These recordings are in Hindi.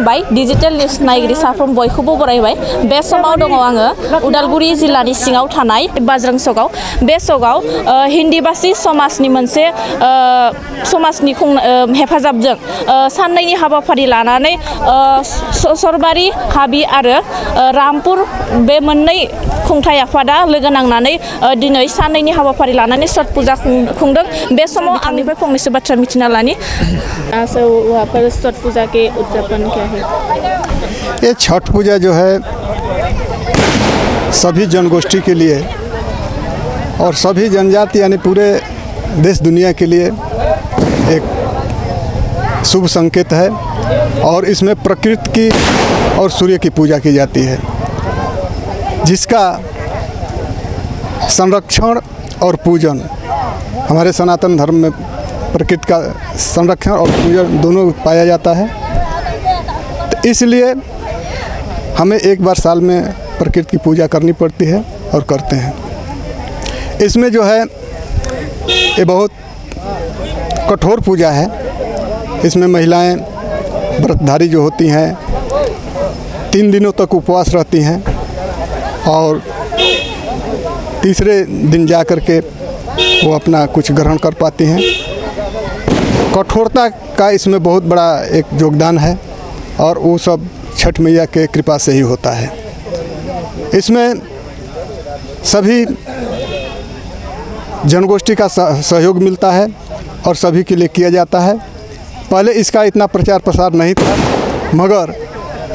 खुलुमबाय डिजिटेल निउस नायगिरि साफ्रोम बयखौबो बरायबाय बे समाव दङ आङो उदालगुरि जिल्लानि सिङाव थानाय बाज्रां सकआव बे सकआव हिन्दी-भाषी समाजनि मोनसे समाजनि हेफाजाबजों साननैनि हाबाफारि लानानै सरबारि हाबि आरो रामपुर बे मोननै खुंथाय आफादा लोगो नांनानै दिनै साननैनि हाबाफारि लानानै छठ पूजा खुंदों बे समाव आंनिफ्राय फंनैसो बाथ्रा मिथिना लानि वहाँ पर छठ पूजा के उद्यापन क्या है? ये छठ पूजा जो है सभी जनगोष्ठी के लिए और सभी जनजाति यानी पूरे देश दुनिया के लिए एक शुभ संकेत है और इसमें प्रकृति की और सूर्य की पूजा की जाती है जिसका संरक्षण और पूजन हमारे सनातन धर्म में प्रकृति का संरक्षण और पूजन दोनों पाया जाता है। तो इसलिए हमें एक बार साल में प्रकृति की पूजा करनी पड़ती है और करते हैं। इसमें जो है ये बहुत कठोर पूजा है। इसमें महिलाएं व्रतधारी जो होती हैं 3 दिनों तक उपवास रहती हैं और तीसरे दिन जा कर के वो अपना कुछ ग्रहण कर पाती हैं। कठोरता का इसमें बहुत बड़ा एक योगदान है और वो सब छठ मैया के कृपा से ही होता है। इसमें सभी जनगोष्ठी का सहयोग मिलता है और सभी के लिए किया जाता है। पहले इसका इतना प्रचार प्रसार नहीं था मगर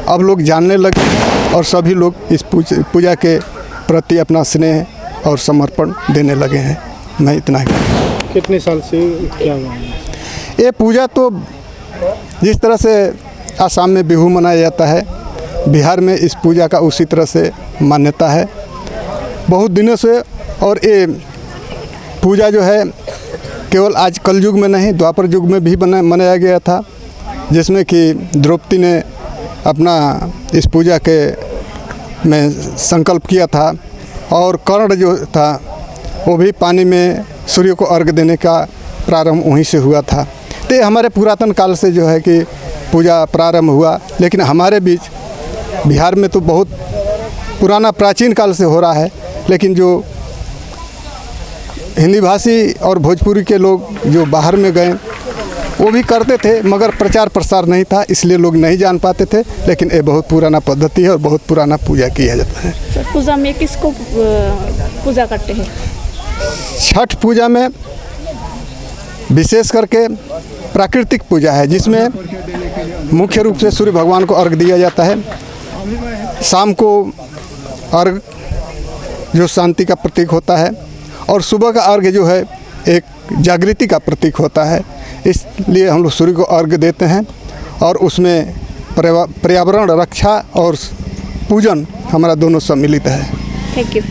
अब लोग जानने लगे और सभी लोग इस पूजा के प्रति अपना स्नेह और समर्पण देने लगे हैं। मैं इतना ही। कितने साल से क्या हुआ? ये पूजा तो जिस तरह से आसाम में बिहू मनाया जाता है बिहार में इस पूजा का उसी तरह से मान्यता है बहुत दिनों से। और ये पूजा जो है केवल आज कल युग में नहीं द्वापर युग में भी मनाया गया था जिसमें कि द्रौपदी ने अपना इस पूजा के में संकल्प किया था और कर्ण जो था वो भी पानी में सूर्य को अर्घ देने का प्रारंभ वहीं से हुआ था। तो हमारे पुरातन काल से जो है कि पूजा प्रारंभ हुआ लेकिन हमारे बीच बिहार में तो बहुत पुराना प्राचीन काल से हो रहा है लेकिन जो हिंदी भाषी और भोजपुरी के लोग जो बाहर में गए वो भी करते थे मगर प्रचार प्रसार नहीं था इसलिए लोग नहीं जान पाते थे। लेकिन ये बहुत पुराना पद्धति है और बहुत पुराना पूजा किया जाता है। छठ पूजा में किसको पूजा करते हैं? छठ पूजा में विशेष करके प्राकृतिक पूजा है जिसमें मुख्य रूप से सूर्य भगवान को अर्घ दिया जाता है। शाम को अर्घ जो शांति का प्रतीक होता है और सुबह का अर्घ जो है एक जागृति का प्रतीक होता है। इसलिए हम लोग सूर्य को अर्घ देते हैं और उसमें पर्यावरण रक्षा और पूजन हमारा दोनों सम्मिलित है। Thank you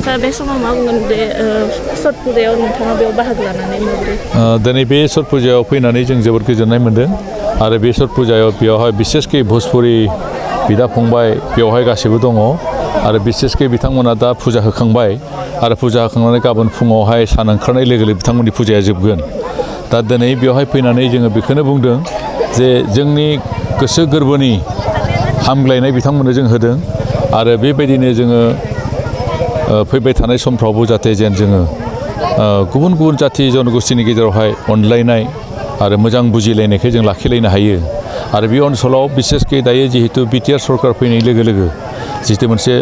sir. बे समाव मा बुंगोन बे छठ पूजायाव नोंथाङा बेयाव बाहागो लानानै माबोरै? दिनै बे छठ पूजायाव फैनानै जों जोबोद गोजोननाय मोन्दों आरो बे छठ पूजायाव बेयावहाय बिसेसकि भोजपुरि बिदा फंबाय बेयावहाय गासैबो दङ आरो बिसेसकि बिथांमोना दा फुजा होखांबाय आरो फुजा होखांनानै गाबोन फुङावहाय सान ओंखारनाय लोगो लोगो बिथांमोननि फुजाया जोबगोन। दा दिनै बेयावहाय फैनानै जोङो बेखौनो बुंदों जे जोंनि गोसो गोरबोनि हामग्लायनाय बिथांमोननो जों होदों आरो बेबायदिनो जोङो फैबाय थानाय समफ्रावबो जाहाथे जेन जोङो गुबुन गुबुन जाथि जनगोष्ठीनि गेजेरावहाय अनलायनाय आरो मोजां बुजिलायनायखौ जों लाखिलायनो हायो। आरो बे ओनसोलाव बिसेसकि दायो जिहेतु बिटिआर सरकार फैनाय लोगो लोगो जिहेतु मोनसे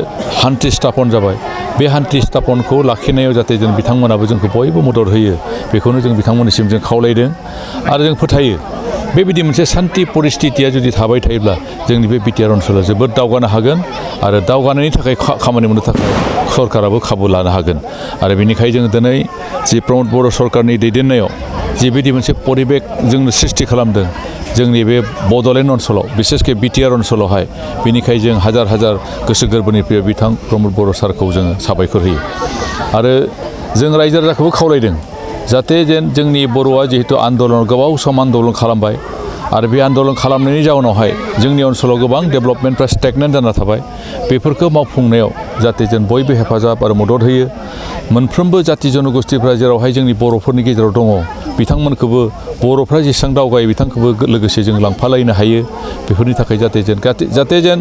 हान्थि स्थापन जाबाय बे हान्थि स्थापनखौ लाखिनायाव जाहाथे जों बिथांमोनाबो जोंखौ बयबो मदद होयो बेखौनो जों बिथांमोननिसिम जों खावलायदों आरो जों फोथायो बेबायदि मोनसे सान्थि परिस्थितिया जुदि थाबाय थायोब्ला जोंनि बे बिटिआर ओनसोला जोबोद दावगानो हागोन आरो दावगानायनि थाखाय खामानि मावनो थाखाय सरकाराबो खाबु लानो हागोन। आरो बेनिखायनो जों दिनै जि प्रमद बर' सरकारनि दैदेननायाव जिबायदि मोनसे परिबेक जोंनो सृष्टि खालामदों जोंनि बे बड'लेण्ड ओनसोलाव बिसेसकि बिटिआर ओनसोलावहाय बेनिखायनो जों हाजार हाजार गोसो गोरबोनिफ्राय बिथां प्रमद बर' सारखौ जोङो साबायखर होयो आरो जों रायजो राजाखौबो खावलायदों जाहाथे जेन जोंनि बर'आ जिहेतु आन्दलन गोबाव सम आन्दलन खालामबाय आरो बे आन्दलन खालामनायनि जाउनावहाय जोंनि ओनसोलाव गोबां डेभेलपमेन्टफ्रा स्टेगनेन्ट जाना थाबाय बेफोरखौ मावफुंनायाव जाहाथे जों बयबो हेफाजाब आरो मदद होयो। मोनफ्रोमबो जाथि जनगोष्ठीफ्रा जेरावहाय जोंनि बर'फोरनि गेजेराव दङ बिथांमोनखौबो बर'फ्रा जेसेबां दावगायो बिथांखौबो लोगोसे जों लांफालायनो हायो बेफोरनि थाखाय जाहाथे जेन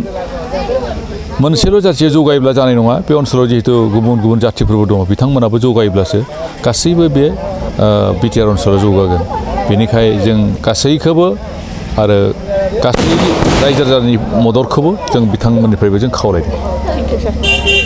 मोनसेल' जाथिया जौगायोब्ला जानाय नङा बे ओनसोलाव जिहेतु गुबुन गुबुन जाथिफोरबो दङ बिथांमोनाबो जौगायोब्लासो गासैबो बे बिटिआर ओनसोलाव जौगागोन बेनिखायनो जों गासैखौबो आरो गासै रायजो राजानि मददखौबो जों बिथांमोननिफ्रायबो जों खावलायदों। थेंक इउ सार।